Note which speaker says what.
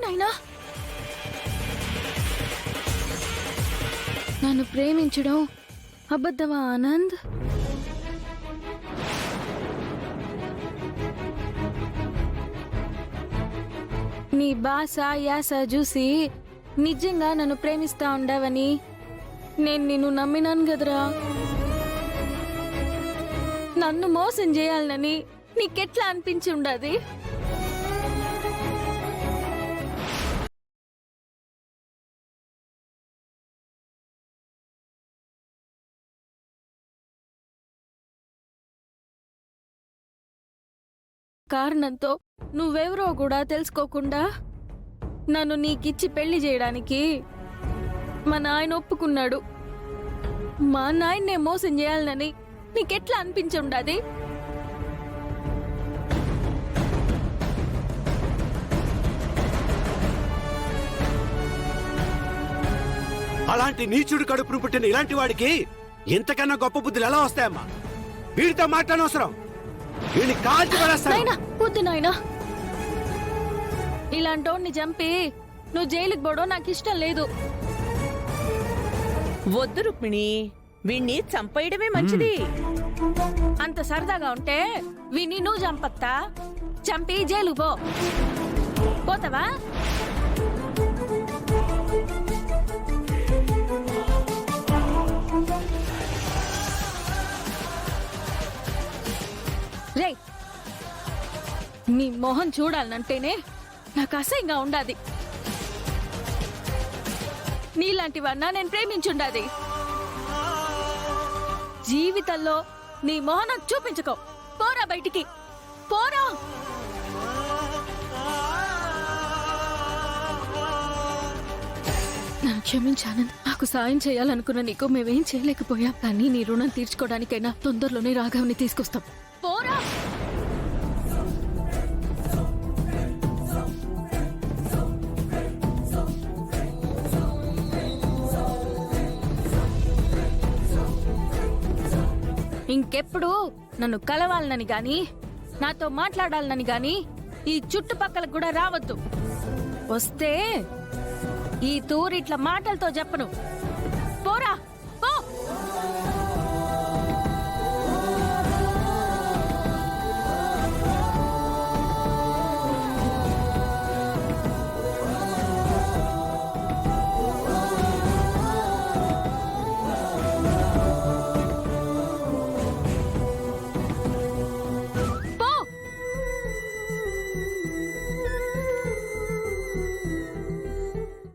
Speaker 1: నాయనా నన్ను ప్రేమించడం అబద్ధమా ఆనంద్? నీ భాష యాస చూసి నిజంగా నన్ను ప్రేమిస్తా ఉండవని నేను నిన్ను నమ్మినాను కదరా. నన్ను మోసం చేయాలని నీకెట్లా అనిపించి ఉండదు? కారణంతో నువ్వెవరో కూడా తెలుసుకోకుండా నన్ను నీకిచ్చి పెళ్లి చేయడానికి మా నాయన ఒప్పుకున్నాడు. మా నాయన్నే మోసం చేయాలని నీకెట్లా అనిపించి ఉండదు?
Speaker 2: అలాంటి నీచుడు కడుపును పుట్టిన ఇలాంటి వాడికి ఇంతకన్నా గొప్ప బుద్ధులు ఎలా వస్తాయమ్మా? వీడితో మాట్లాడనవసరం, వీడిని కాల్చి పడేస్తాను.
Speaker 1: వద్దు నాయనా, ఇలాంటోడిని చంపి నువ్వు జైలుకి పోవడం నాకు ఇష్టం లేదు.
Speaker 3: వద్దు రుక్మిణి, వీణ్ణి చంపేయడమే మంచిది.
Speaker 1: అంత సరదాగా ఉంటే విని నువ్వు చంపత్తా, చంపి జైలు పోతావా? రే, నీ మొహం చూడాలంటేనే నాకు అసహ్యంగా ఉండాది. నీలాంటి వాడినా నేను ప్రేమించుండాది. జీవితంలో నీ మొహం నాకు చూపించుకో. పోరా బయటికి, పోరా. నన్ను క్షమించాను. నాకు సాయం చేయాలనుకున్న నీకు మేమేం చేయలేకపోయాం, కానీ నీ రుణం తీర్చుకోవడానికైనా తొందరలోనే రాఘవ్ని తీసుకొస్తాం. పోరా. ఇంకెప్పుడు నన్ను కలవాలనని గాని నాతో మాట్లాడాలని గాని ఈ చుట్టుపక్కల కూడా రావద్దు. వస్తే ఈ తూరిట్ల మాటలతో చెప్పను. పోరా.